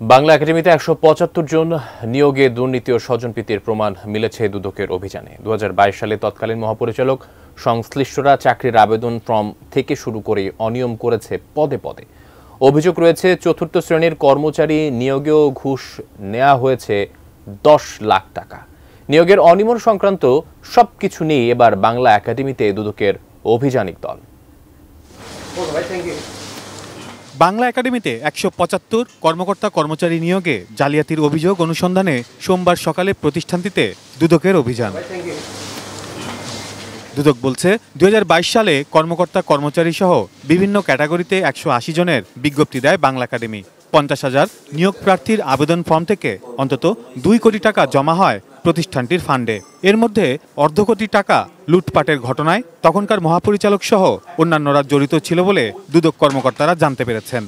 বাংলা একাডেমিতে ১৭৫ জন নিয়োগে দুর্নীতি ও স্বজনপ্রীতির প্রমাণ মিলেছে দুদকের অভিযানে। ২০২২ সালে তৎকালীন মহাপরিচালক সংশ্লিষ্টরা চাকরির আবেদন ফর্ম থেকে শুরু করে অনিয়ম করেছে পদে পদে। অভিযোগ রয়েছে চতুর্থ শ্রেণীর কর্মচারী নিয়োগেও ঘুষ নেওয়া হয়েছে ১০ লাখ টাকা। নিয়োগের অনিয়ম সংক্রান্ত সবকিছু নিয়ে এবার বাংলা একাডেমিতে দুদকের অভিযানিক দল। বাংলা একাডেমিতে ১৭৫ কর্মকর্তা কর্মচারী নিয়োগে জালিয়াতির অভিযোগ অনুসন্ধানে সোমবার সকালে প্রতিষ্ঠানটিতে দুদকের অভিযান। দুদক বলছে ২০২২ সালে কর্মকর্তা কর্মচারী সহ বিভিন্ন ক্যাটাগরিতে ১৮০ জনের বিজ্ঞপ্তি দেয় বাংলা একাডেমি। ৫০,০০০ নিয়োগ প্রার্থীর আবেদন ফর্ম থেকে অন্তত ২ কোটি টাকা জমা হয় প্রতিষ্ঠানটির ফান্ডে। এর মধ্যে অর্ধ কোটি টাকা লুটপাটের ঘটনায় তখনকার মহাপরিচালক সহ অন্যান্যরা জড়িত ছিল বলে দুদক কর্মকর্তারা জানতে পেরেছেন।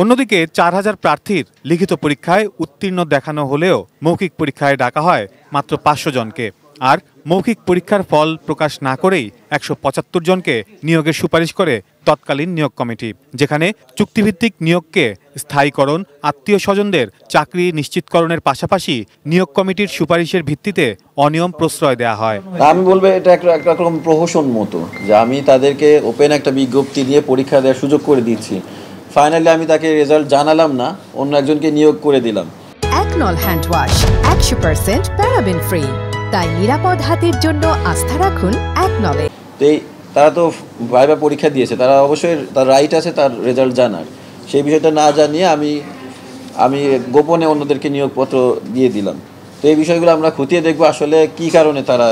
অন্যদিকে ৪,০০০ প্রার্থীর লিখিত পরীক্ষায় উত্তীর্ণ দেখানো হলেও মৌখিক পরীক্ষায় ডাকা হয় মাত্র ৫০০ জনকে। আর মৌখিক পরীক্ষার ফল প্রকাশ না করেই ১৭৫ জনকে নিয়োগের সুপারিশ করে তৎকালীন নিয়োগ কমিটি, যেখানে চুক্তিভিত্তিক নিয়োগকে স্থায়ীকরণ, আত্মীয় স্বজনদের চাকরি নিশ্চিতকরণের পাশাপাশি নিয়োগ কমিটির সুপারিশের ভিত্তিতে অনিয়ম প্রশ্রয় দেওয়া হয়। আমি বলবো এটা একটা রকম প্রহসন মতো, যে আমি তাদেরকে ওপেন একটা বিজ্ঞপ্তি দিয়ে পরীক্ষা দেওয়ার সুযোগ করে দিচ্ছি, ফাইনালি আমি তাকে রেজাল্ট জানালাম না, অন্য একজনকে নিয়োগ করে দিলাম। একনল হ্যান্ড ওয়াশ ১০০% প্যারাবেন ফ্রি, তাই নিরাপদ হাতের জন্য আস্থা রাখুন একনলে। তারা তো ভাইবা পরীক্ষা দিয়েছে, তারা অবশ্যই তার রাইট আছে তার রেজাল্ট জানার। সেই বিষয়টা না জানিয়ে আমি গোপনে অন্যদেরকে নিয়োগপত্র দিয়ে দিলাম। তো এই বিষয়গুলো আমরা খতিয়ে দেখবো আসলে কি কারণে তারা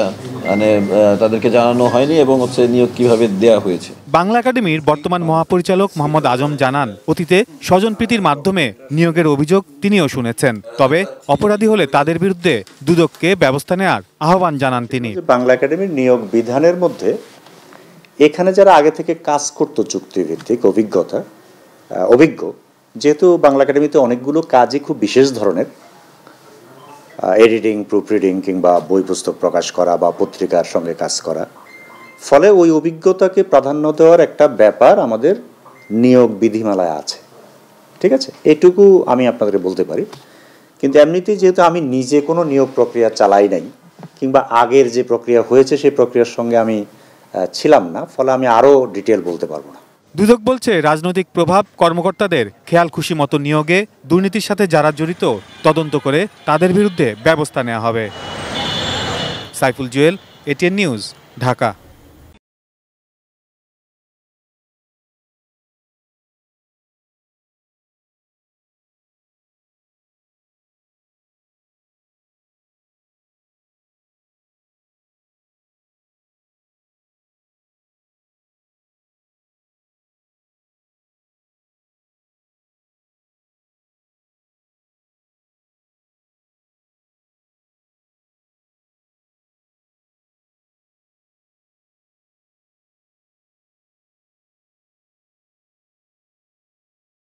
তাদেরকে জানানো হয়নি এবং নিয়োগ কিভাবে দেওয়া হয়েছে। বাংলা একাডেমির বর্তমান মহাপরিচালক মোহাম্মদ আজম জানান, অতীতে স্বজনপ্রীতির মাধ্যমে নিয়োগের অভিযোগ তিনিও শুনেছেন। তবে অপরাধী হলে তাদের বিরুদ্ধে দুদককে ব্যবস্থা নেওয়ার আহ্বান জানান তিনি। বাংলা একাডেমির নিয়োগ বিধানের মধ্যে এখানে যারা আগে থেকে কাজ করতো চুক্তিভিত্তিক অভিজ্ঞ, যেহেতু বাংলা একাডেমিতে অনেকগুলো কাজই খুব বিশেষ ধরনের, এডিটিং, প্রুফ রিডিং কিংবা বই পুস্তক প্রকাশ করা বা পত্রিকার সঙ্গে কাজ করা, ফলে ওই অভিজ্ঞতাকে প্রাধান্য দেওয়ার একটা ব্যাপার আমাদের নিয়োগ বিধিমালায় আছে। ঠিক আছে, এটুকু আমি আপনাদের বলতে পারি। কিন্তু এমনিতেই যেহেতু আমি নিজে কোনো নিয়োগ প্রক্রিয়া চালাই নাই কিংবা আগের যে প্রক্রিয়া হয়েছে সেই প্রক্রিয়ার সঙ্গে আমি ছিলাম না, ফলে আমি আরও ডিটেল বলতে পারবো না। দুদক বলছে রাজনৈতিক প্রভাব কর্মকর্তাদের খেয়াল খুশি মতো নিয়োগে দুর্নীতির সাথে যারা জড়িত তদন্ত করে তাদের বিরুদ্ধে ব্যবস্থা নেওয়া হবে। Saiful Jewel, ATN news, Dhaka.